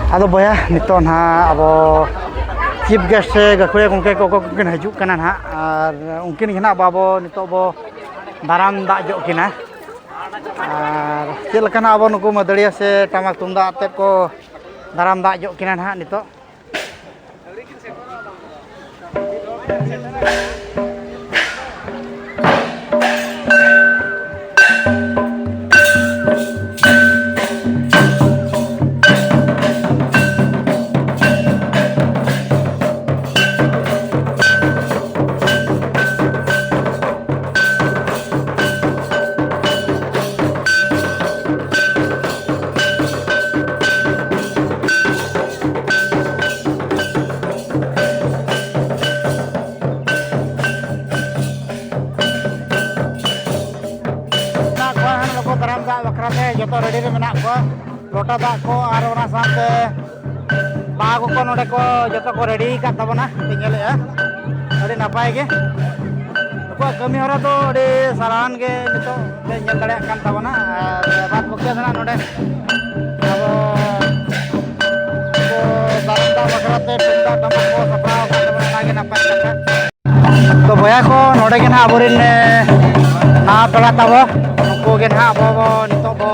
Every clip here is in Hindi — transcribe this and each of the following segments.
Ado boya nito na abo chief guest se gakhwe gongke ko kin hajuk kana na ar ungkin hina babo nito bo daram da jok kina ar chel kana abo nuku madaliya se tamak tumda ate ko daram da jok kina na nito joto ready re menak ko lota dak ko ar ona sante ba ko node ko joto ko ready ka tabona tinggal ya adi napai ge ko kami hora to adi saran ge nito le nyel dare kan tabona bat bokya sana node abo ko daranda bakrate tunda tamak ko saprao ka tabona lage napai ka to boya ko node ge na aborin na pela tabo ko ge na abo nito bo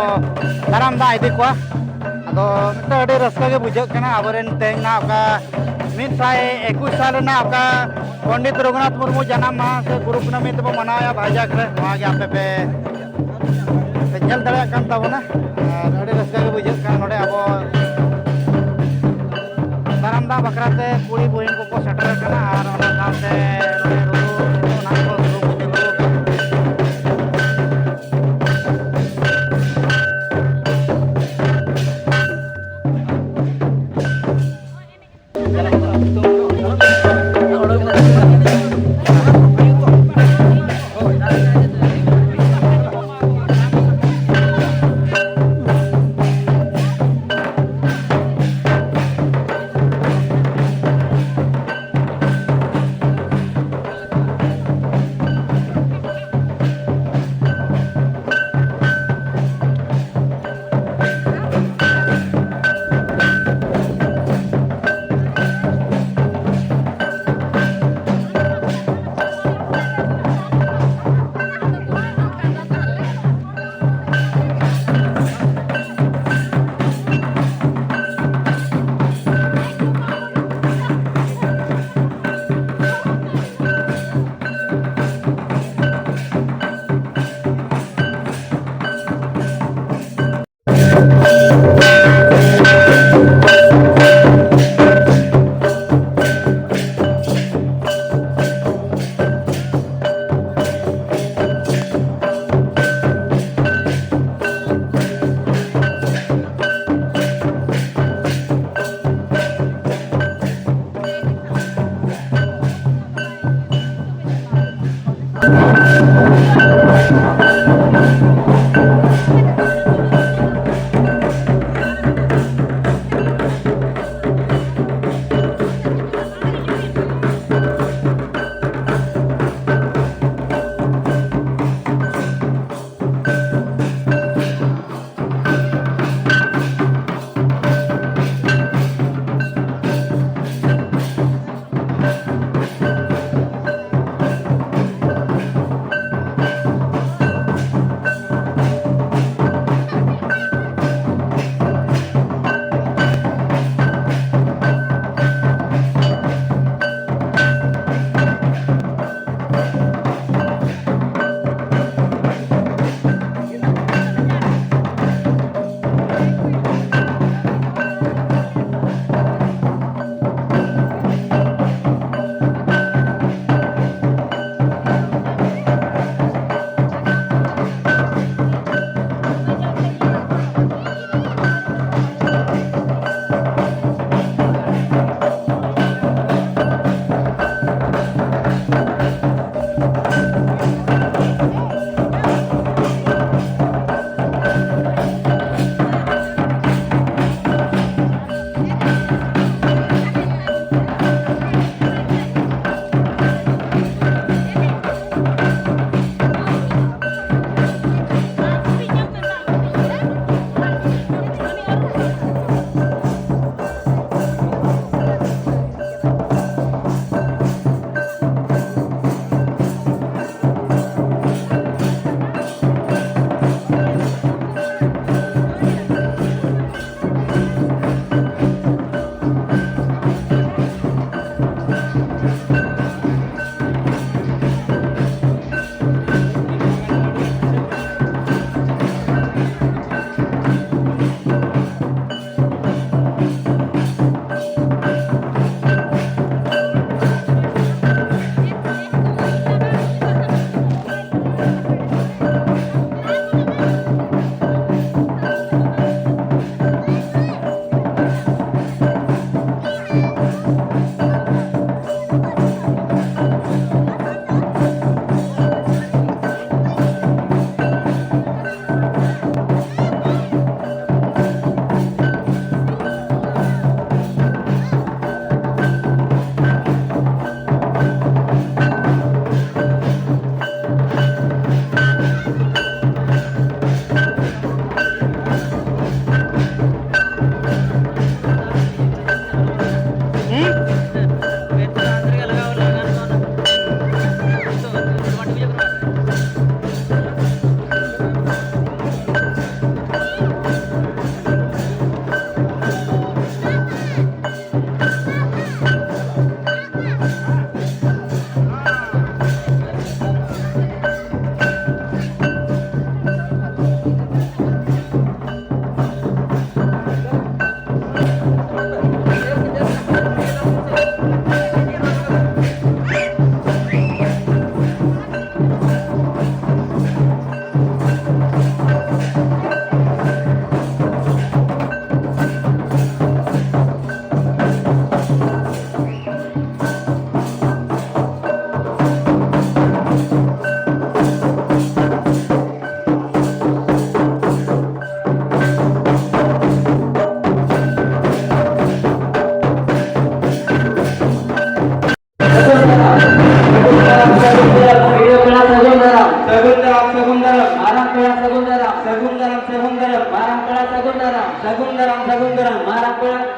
daram da idi ko ado mito ade raska ge bujak kana aboren teng na ka min sai 21 साल ना आपका पंडित रघुनाथ मुर्मू जन्म माह से गुरु पूर्णिमा तब मनाया भाईजाक रे वहां के आपे पे जल दड़ा कान ताबना ade raska ge bujak kana नोडे abo daram da bakrate kuri bohin ko setter kana ar ona saate node na ko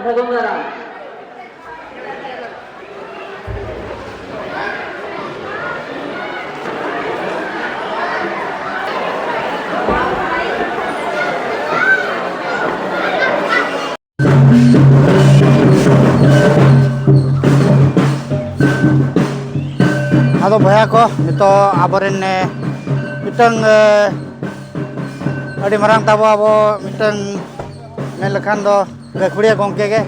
sagung daram. Ado bhaya ko nito aborin mitang adi marang tabo abo mitang melakhan do gakhudiya gongke ge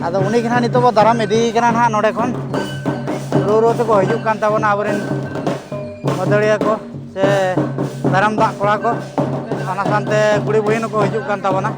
ado uni gina nito bo daram idi kana na node khon ru te ko hijuk kan tabona aborin madaliya ko se daram da kola ko ana sante kudi buhin ko hijuk kan tabona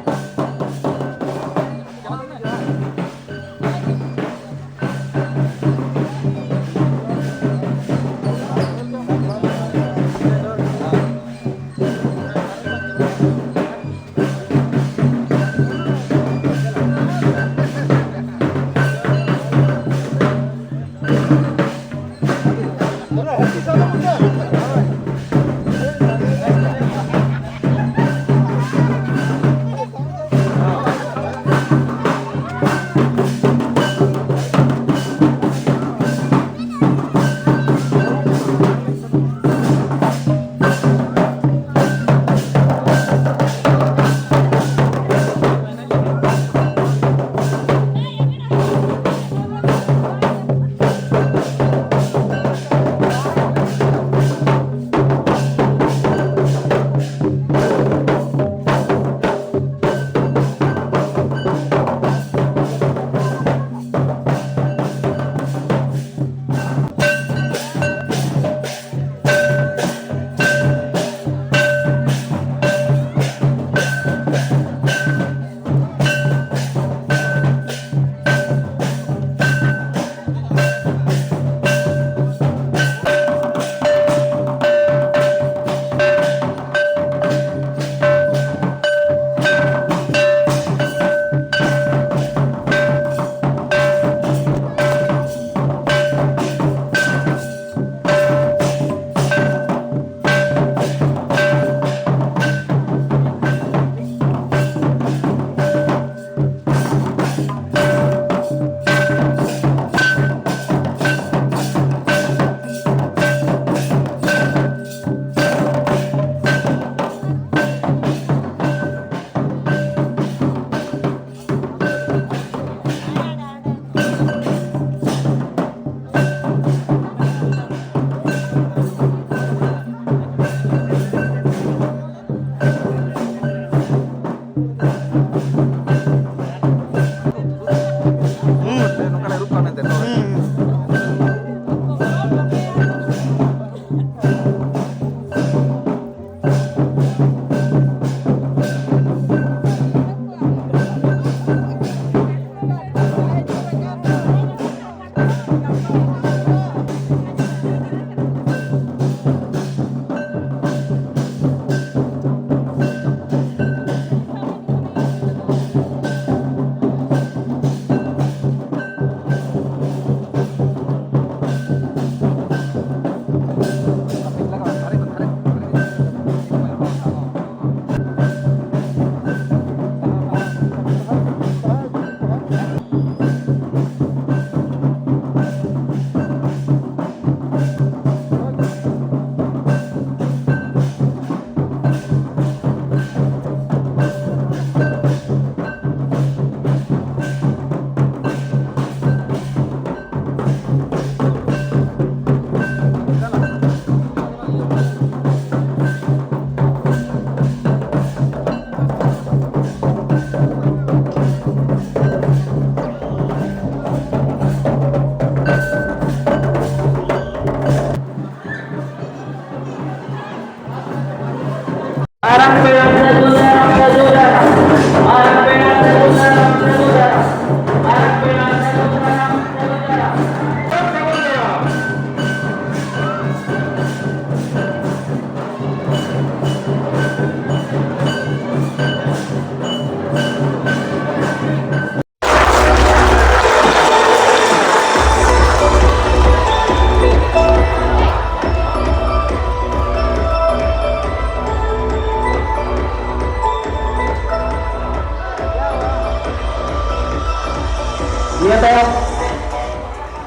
Nia tayo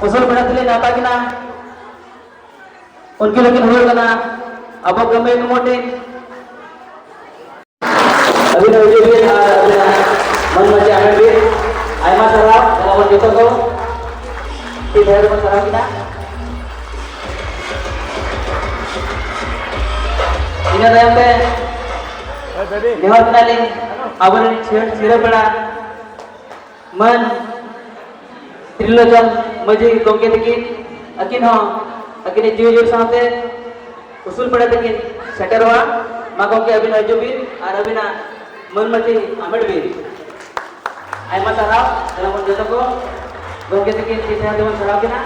usul penatili nata kina उनके लेकिन हुए करना अब गमे मोटे अभी न जो भी मन मजा हमें भी आयमा सराव kalau जोतो को कि धैर्य में सराव किना ina tayong te lewat naling abon ni sira bela man trilojan maji gongke tiki akin ho akin jiwa साथे usul pada tiki seterwa maka ke abin ajubin arabina man maji amed bin ay masarap dalam joto ko gongke tiki kita dewan sarap kina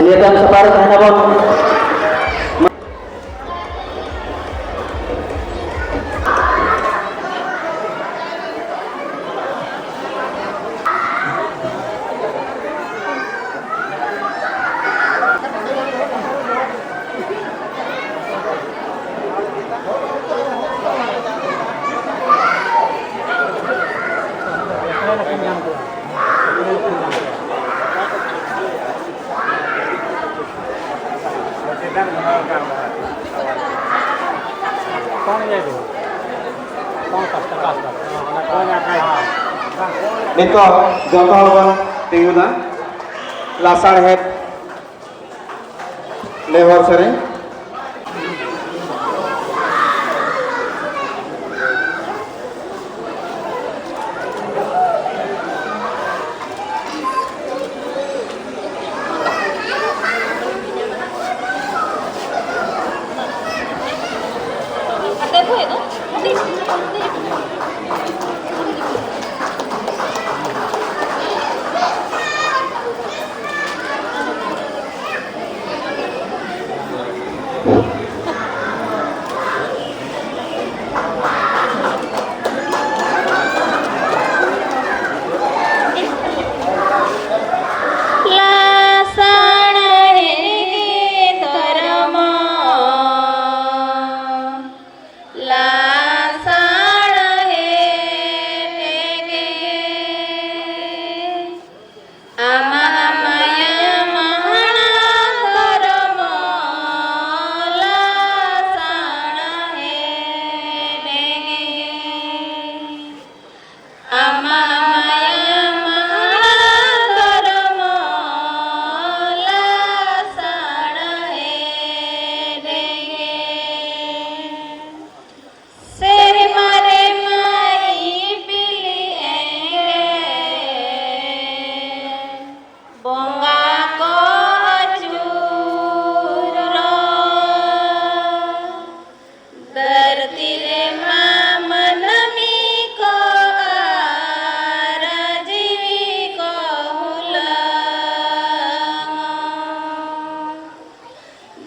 lihat separuh sana bon Nito joto hol tinguna lasar head lehor sering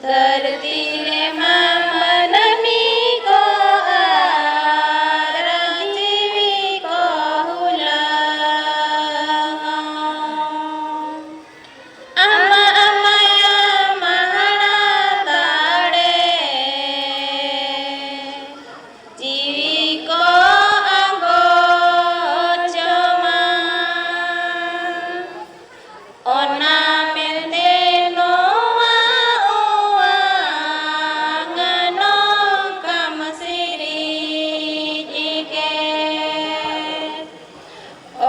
धरती रे मनमी को आर जीवी को हुला अमा अमाया महाना ताड़े जीवी को आगो चमा ओना मेलदे नोआ ओआ गनो कम सिरी जीके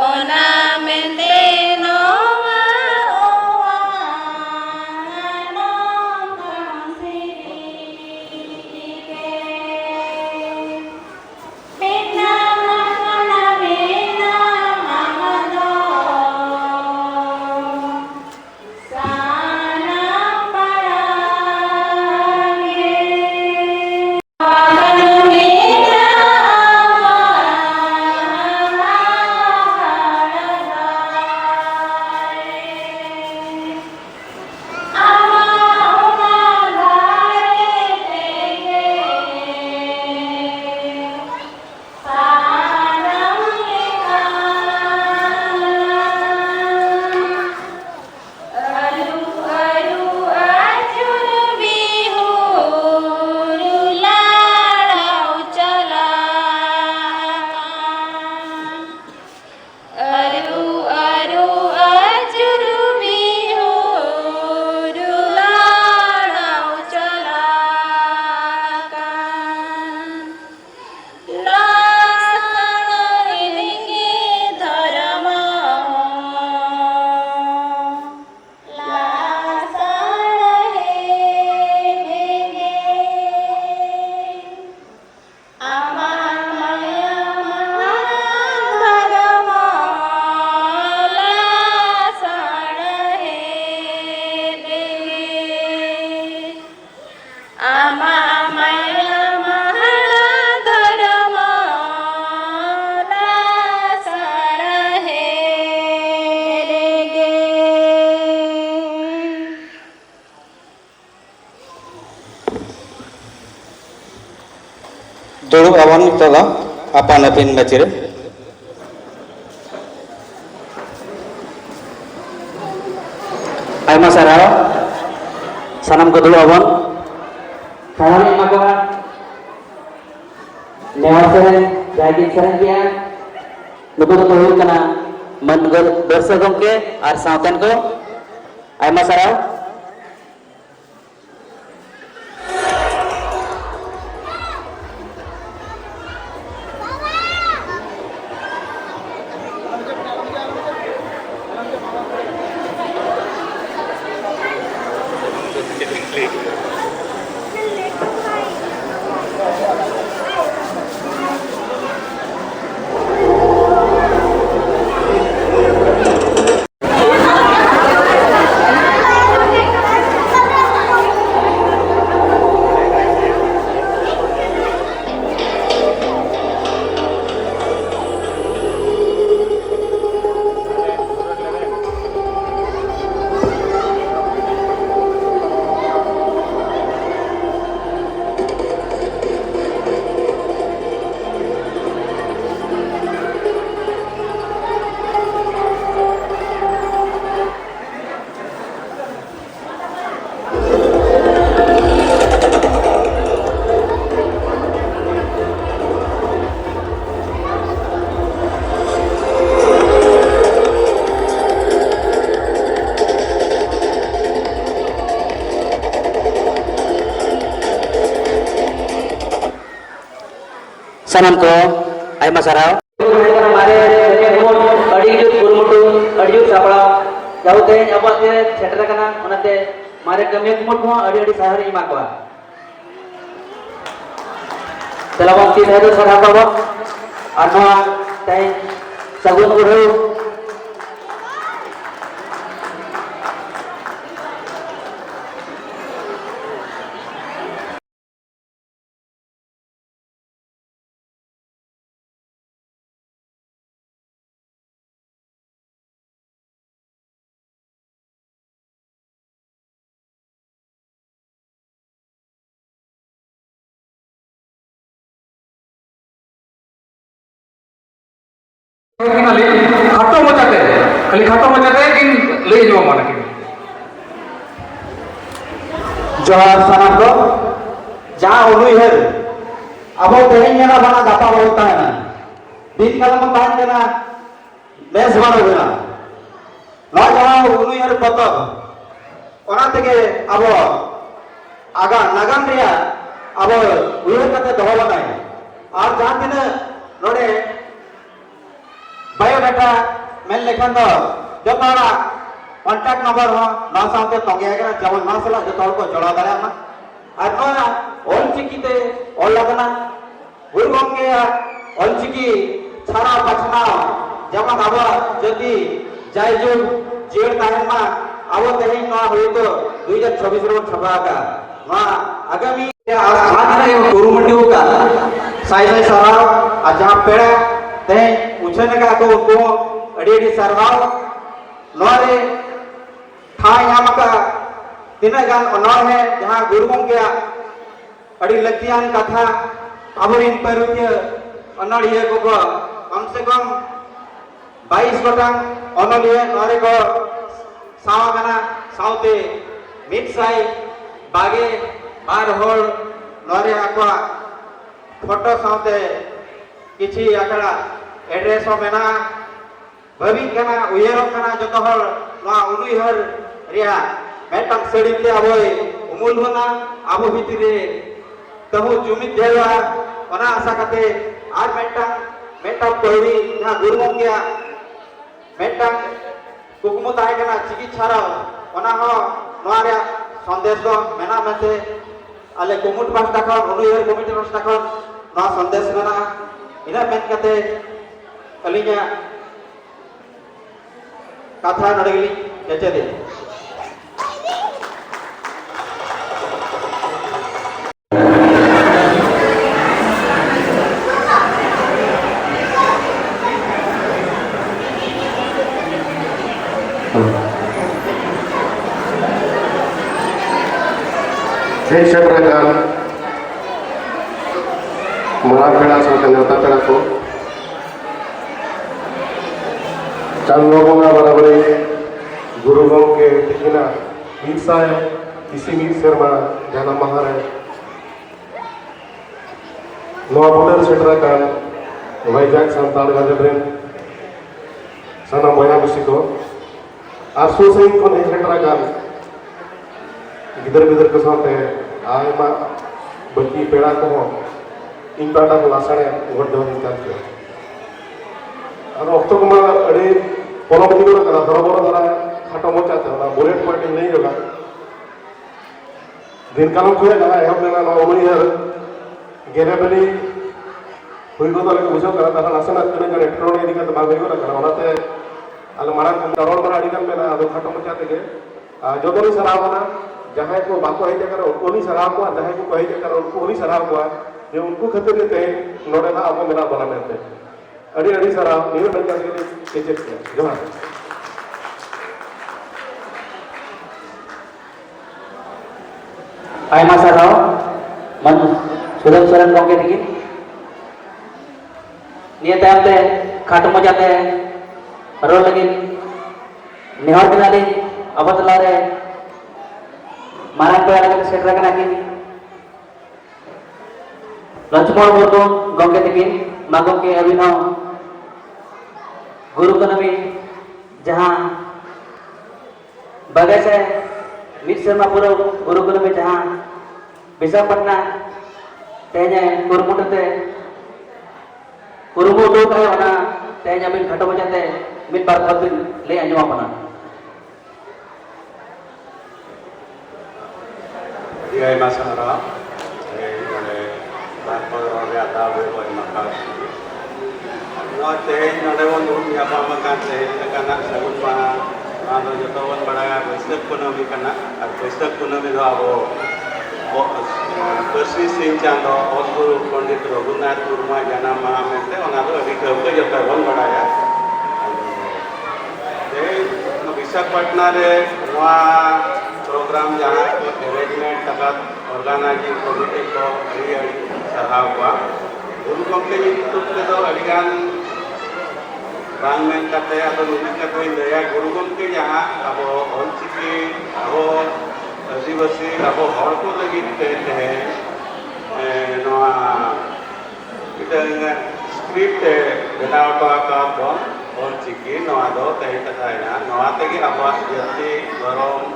ओना मेलदे नोआ ओआ गनो कम सिरी जीके Bina mangana bina mangado sana parage bina दुड़ुब आवन नितोगा आपान आपिन मचिरे आयमा साराव सानाम को दुड़ुब आवन साराम एमा को नेवा सेरेन जायगिन सेरेन किया नुकु तो हुई कना मनगल दर्शकों के और सावतन को आयमा साराव सानाम को आयमा साराव हमारे अड़ीजुत कुरुमुटु अड़ीजुत सापड़ा जाऊते अबाते सेटर कना ओनाते मारे कमिया कुमुट को अड़ी अड़ी साहर इमा को तलावम ती है तो सरा को अनवा तै सगुन उड़ो खाटो मचाते खाली खाटो मचाते किन ले जो माने किन जोहार सानाम को जहाँ उलुहर अब तेहन बना गापा होता है ना दिन कलम ताहन ना बेस बना होना ना जहाँ उलुहर पतक ओना तेगे अब आगा नागाम रिया अब उलुहर कते दोहो बनाए और जहाँ दिन नोडे बायोडाटा मेल लेखन दो जो तारा कॉन्टैक्ट नंबर हो ना साथे तोगे है जब ना सला जो तोड़ को जोड़ा दारे ना और ना ऑलचिकी ते ऑल लगना गुरु गंगे ऑलचिकी छाड़ा पछना जब अब जदि जाय जो जीवन ताहन मा अब तेही ना होई तो 2024 रो छपा का ना आगामी आज ना ये गुरु मंडी होगा साई साई सराव आज जहां पेड़ा ते उछने का को उनको अड़ी सरवाव नोरे ठाई यहाँ का तीन गान अनौर है जहाँ गुरु गंगे अड़ी लक्तियान कथा अब इन परुत्य अनौड़िए को कम से कम 22 गोटांग अनौड़िए नोरे को सावगाना सावते मिट साई बागे बार होल नोरे आको फोटो सावते किछि आकड़ा एड्रेस हो मेना भवी कना उयरो कना जतो हर ना उलुहर रिया मेटक सड़ीते अबोय उमुल होना आबो भितरे तहु जुमित देवा ओना आशा कते आर मेटक पौड़ी ना गुरु गंगे मेटक कुकुमु ताहे कना चिकित्सा ओना हो नोआ रे संदेश दो मेना मेते आले कुमुट पास्टा खन उलुहर कमिटी पास्टा खन ना संदेश मेना इना मेन कते अलिया कथा नडगली चचे दे मरा पेड़ा साथ नेता पेड़ा को चांदो बंगा बराबरी गुरु गंगे तिकिना मिसाय इसी मिर शर्मा जाना महारे नवा बुडर सेटरा कान वाइजाक संताल गाजब्रेन सना मोया बुसिको आसो सही को नहीं सेटरा कान गिदर के साथ आयमा बल्कि पेड़ा को इन पाटा को लासने वड्डो निकाल के और अक्तो को मार अड़े पोलो बदी को करा हरबरो धरा खाटो मोचाते ना बुलेट पार्टी नहीं होगा दिन कालों को है ना हम लेना ना उमरी है गेरे बली हुई को तो लेके बुझो करा था लासना करने का इलेक्ट्रॉनिक दिखा तो बाबे को करा वाला ते अल मारा करोड़ मारा अड़िकन में ना दो खाटो मोचाते के जो तो नहीं सराव ना जहाँ को बाको है जगह उनको नहीं सराव को जहाँ को कहीं जगह उनको नहीं सराव को ये उनको खतरे लेते हैं नोड़े ना आपको मेरा बना लेते हैं अड़ी अड़ी सराव नहीं बन जाते हैं चेक किया जहाँ आयमा सराव मन सुदम सरन गंगे दिकी नियत आते खाटो मजाते रोल लगी निहार दिनाली अबतला रे मारा पे अलग सेट रखना कि लक्ष्मण मुर्मू गंगे दिकी मागो के अभिनव गुरु कनमी जहाँ बगे से मिट शर्मा पूरा गुरु कनमी जहाँ विशाखापट्टनम तेने कुरुमुटते कुरुमुटो का होना तेने मिट घटो बजाते मिट बार खतुन ले अंजमा बना ये मासारा ये वाले बात पर वाले आता हुए कोई मकान ना तेज नडे वो दूर या पामकान तेज करना सगुन पाना आदो जो तो वन बड़ा वैश्विक कुनमी करना और वैश्विक कुनमी तो अब वो पर्सी सिंह चांदो और गुरु पंडित रघुनाथ मुर्मू जाना महा में थे उन्हें तो अभी कब के जब तक वन बड़ा है ये विशाखापट्टनम रे वहाँ प्रोग्राम जहाँ अरेंजमेंट तक ऑर्गेनाइजिंग कमिटी को अड़ी सराव हुआ गुरु गंगे तो अड़ीगान bang men kate atau nulis kate indaya guru gomke jaha abo olchiki abo adivasi abo hor ko lagi te noa kita script benaw to ka olchiki noa do te kataina noa te ki abo jati gorom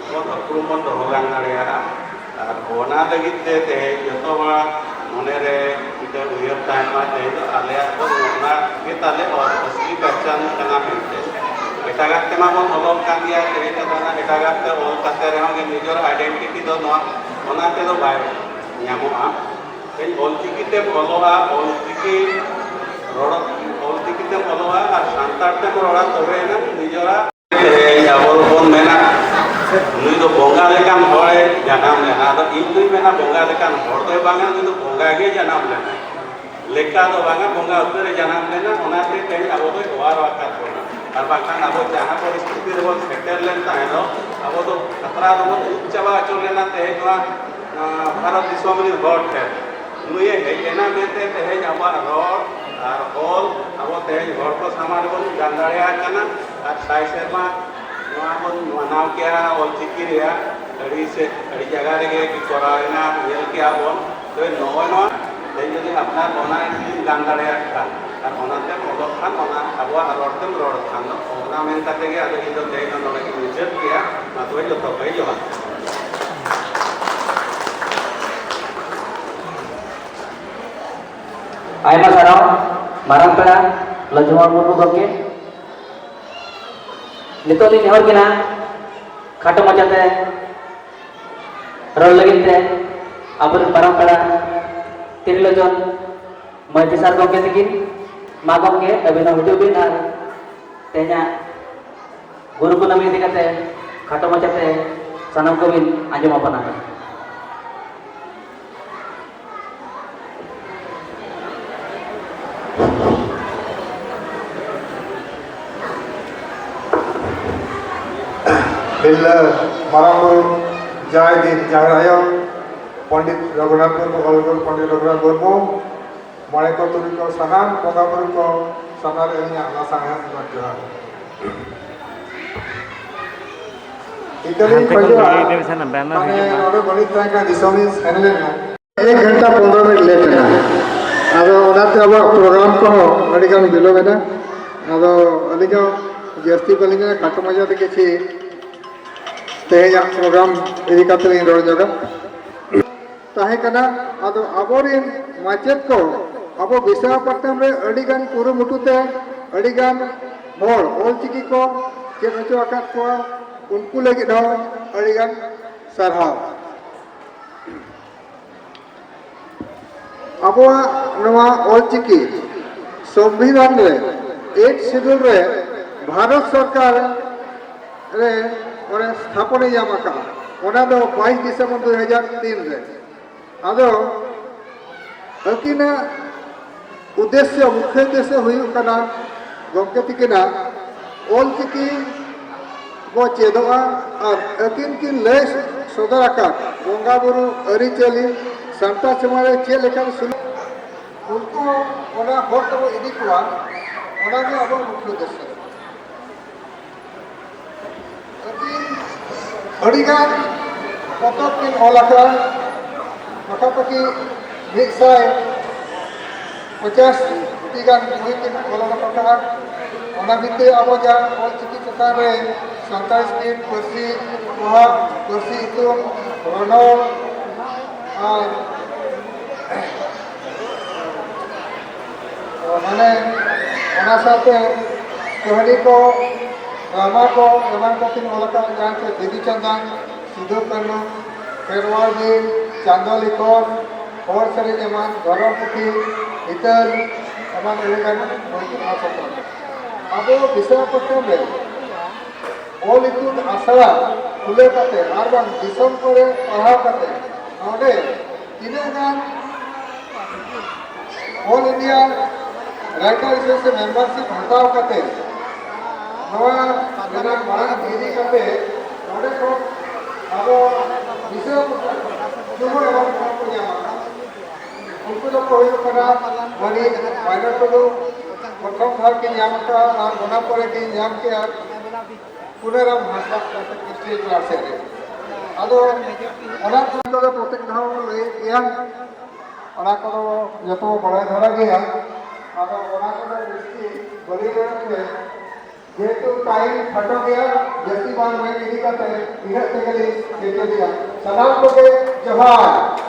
mon apruman do hogang narea ar ona lagi te joto ba monere kita uyar time te ale ko na kita le और असली पहचान कना मिलते एटागात ते माबन हलम कान दिया ते ना एटागात ते ऑल काते रहो के निजर आइडेंटिटी दो नोआ ओना ते दो बाय ᱧᱟᱢᱚᱜᱼᱟ ᱮᱱ ᱚᱞᱪᱤᱠᱤ ᱛᱮ ᱚᱞᱚᱜᱼᱟ ᱚᱞᱪᱤᱠᱤ ᱨᱚᱲ ᱚᱞᱪᱤᱠᱤ ᱛᱮ ᱚᱞᱚᱜᱼᱟ ᱟᱨ ᱥᱟᱱᱛᱟᱲ ᱛᱮ ᱨᱚᱲᱟ ᱛᱚᱵᱮ ᱮᱱᱟ ᱱᱤᱡᱮᱨᱟᱜ ᱟᱵᱚ ᱵᱚᱱ ᱢᱮᱱᱟ ᱱᱩᱭ ᱫᱚ ᱵᱚᱸᱜᱟ ᱞᱮᱠᱟᱱ ᱦᱚᱲᱮ ᱡᱟᱱᱟᱢ ᱞᱮᱱᱟ ᱟᱫᱚ ᱤᱧ ᱫᱩᱧ ᱢᱮᱱᱟ ᱵᱚᱸᱜᱟ ᱞᱮᱠᱟᱱ ᱦᱚᱲ ᱫᱚ ᱵᱟᱝᱟ ᱱᱩᱭ ᱫᱚ ᱵᱚᱸᱜᱟ ᱜᱮ ᱡᱟᱱᱟᱢ ᱞᱮᱱᱟ ᱞᱮᱠᱟ ᱫᱚ ᱵᱟᱝᱟ ᱵᱚᱸᱜᱟ ᱩᱛᱟᱹᱨᱮ ᱡᱟᱱᱟᱢ ᱞᱮᱱᱟ ᱚᱱᱟᱛᱮ ᱛᱮᱦᱮᱧ ᱟᱵᱚ ᱫᱚᱭ ᱚᱣᱟᱨ ᱟᱠᱟᱫ ᱵᱚᱱᱟ ᱟᱨ ᱵᱟᱝᱠᱷᱟᱱ ᱟᱵᱚ ᱡᱟᱦᱟᱸ ᱯᱚᱨᱤᱥᱛᱷᱤᱛᱤ ᱨᱮᱵᱚᱱ ᱥᱮᱴᱮᱨ ᱞᱮᱱ ᱛᱟᱦᱮᱸ ᱫᱚ ᱟᱵᱚ ᱫᱚ ᱠᱷᱟᱛᱨᱟ ᱫᱚᱵᱚᱱ ᱩᱵ ᱪᱟᱵᱟ ᱦᱚᱪᱚ ᱞᱮᱱᱟ ᱛᱮᱦᱮᱧ ᱱᱚᱣᱟ भारत दिसोम ᱨᱤᱱ ᱦᱚᱲ ᱴᱷᱮᱱ ᱱᱩᱭᱮ ᱦᱮᱡ ᱮᱱᱟ ᱢᱮᱱᱛᱮ ᱛᱮᱦᱮᱧ ᱟᱵᱚᱣᱟᱜ ᱨᱚᱲ ᱟᱨ ᱚᱞ ᱟᱵᱚ ᱛᱮᱦᱮᱧ ᱦᱚᱲ ᱠᱚ ᱥᱟᱢᱟᱝ ᱨᱮᱵᱚᱱ ᱜᱟᱱ ᱫᱟᱲᱮᱭᱟᱜ ᱠᱟᱱᱟ ᱟᱨ ᱥᱟᱭ ᱥᱮᱨᱢᱟ ᱱᱚᱣᱟ ᱵᱚᱱ ᱢᱟᱱᱟᱣ ᱠᱮᱜᱼᱟ ᱚᱞᱪᱤᱠᱤ ᱨᱮᱭᱟᱜ ᱟᱹᱰᱤ ᱡᱟᱭᱜᱟ ᱨᱮᱜᱮ ᱠᱚᱨᱟᱣᱮᱱᱟ ᱧᱮᱞ ᱠᱮᱜᱼᱟ ᱵᱚᱱ ᱛᱚᱵᱮ ᱱᱚᱜᱼᱚᱭ ᱱᱚᱣᱟ ᱛᱮᱦᱮᱧ ᱡᱩᱫᱤ ᱟᱯᱱᱟᱨ ᱚᱱᱟ ᱡᱩᱫᱤᱢ ᱜᱟᱱ ᱫᱟᱲᱮᱭᱟᱜ ᱠᱷᱟᱱ ᱟᱨ ᱚᱱᱟᱛᱮᱢ ᱚᱞᱚᱜ ᱠᱷᱟᱱ ᱚᱱᱟ ᱟᱵᱚᱣᱟᱜ ᱨᱚᱲ ᱛᱮᱢ ᱨᱚᱲ ᱠᱷᱟᱱ ᱚᱱᱟ ᱢᱮᱱ ᱠᱟᱛᱮ ᱜᱮ ᱟᱫᱚ ᱤᱧ ᱫᱚ ᱛᱮᱦᱮᱧ ᱫᱚ ᱱᱚᱰᱮ ᱜᱤᱧ ᱢᱩᱪᱟᱹᱫ ᱠᱮᱜᱼᱟ ᱢᱟ ᱛᱚᱵᱮ ᱡᱚᱛᱚ ᱠᱚᱭ ᱡᱚᱦᱟᱨ Ayma sarau marang pera lajumar mutu gomke nito ni nehor kina khato machate rol lagin te abur marang pera tirilojon maji sar gomke tikin ma gomke abina hujubin ar tenya guru ko nami dikate khato machate sanam kobin anjom apana बिल्ला मारांगुर जाय दिन जागरायो पंडित रघुनाथ मुर्मू अलगुर पंडित रघुनाथ मुर्मू मणे को तुरी को सनाम बंगाबुरु को सनार एनिया लासांगा जोहार इतनी पहले माने और बड़ी तरह का दिसोमी सेनले ना 1 घंटा 15 मिनट लेट ना आदो ओनाते अब प्रोग्राम को अड़ी गान बिलो बेना आदो अली जो जस्ती बलिना खाटो मजा दे के तेज प्रोग्राम इदी काते रोड जगह ताहे कना आदो आबोरिन माचेत को अब विशाखापट्टनम रे अड़ीगान कुरुमुटुते अड़ीगान होर ऑलचिकी को चेक हचो आकात को उनको लगी दो अड़ीगान सरहाव अब नवा ऑलचिकी संविधान रे 8 शेड्यूल रे भारत सरकार रे और स्थापने जामका ओना दो 22 दिसंबर 2003 रे आदो अकिना उद्देश्य मुख्य उद्देश्य हुई कना गमके तिकिना ऑलचिकी बो चेदोआ और अकिन की लय सदर आकार बोंगा बुरु अरिचली संता समारे चे लेखन सुन उनको ओना होट तो इदी कुआ ओना के अब मुख्य उद्देश्य अड़ीगान पतक किन ओलाका पकापकी 150 टीगान हुई किन ओलाका पका ओना भित्ते अब जा ऑलचिकी चतान रे संताल स्क्रीन पर्सी पोहा पर्सी इतुन रनोल और माने ओना साथे कहानी को रामा को एमन को किन ओलाका जान से दीदी चंदन सिद्धू कन्नू पेरवाल बीर चांदोली कोर और सरी एमन गरम पुखी इतर एमन एलेगन बोलती आसत अब विशाखापट्टनम रे ऑल इतुन आसरा खुले काते आर बांग दिसम करे पढ़ाव काते नोडे तिना गान all India writer association membership हटाव काते नवा जना मांग दीदी काते नोडे को अब विशाखापट्टनम जुमो एवं को जामा उनको तो कोई करा वनी माइनर को प्रथम धार की नाम का और होना पड़े की नाम के पुनराम हासदा क्रिस्टी क्लास है अदो ओना तो प्रत्येक धाव ले या ओना को जतो बड़ा धरा गया अदो ओना को दृष्टि बड़ी में जेतु टाइम फटो गया जैसी बात में इदी का इधर से गली जेतु दिया सलाम को के जोहार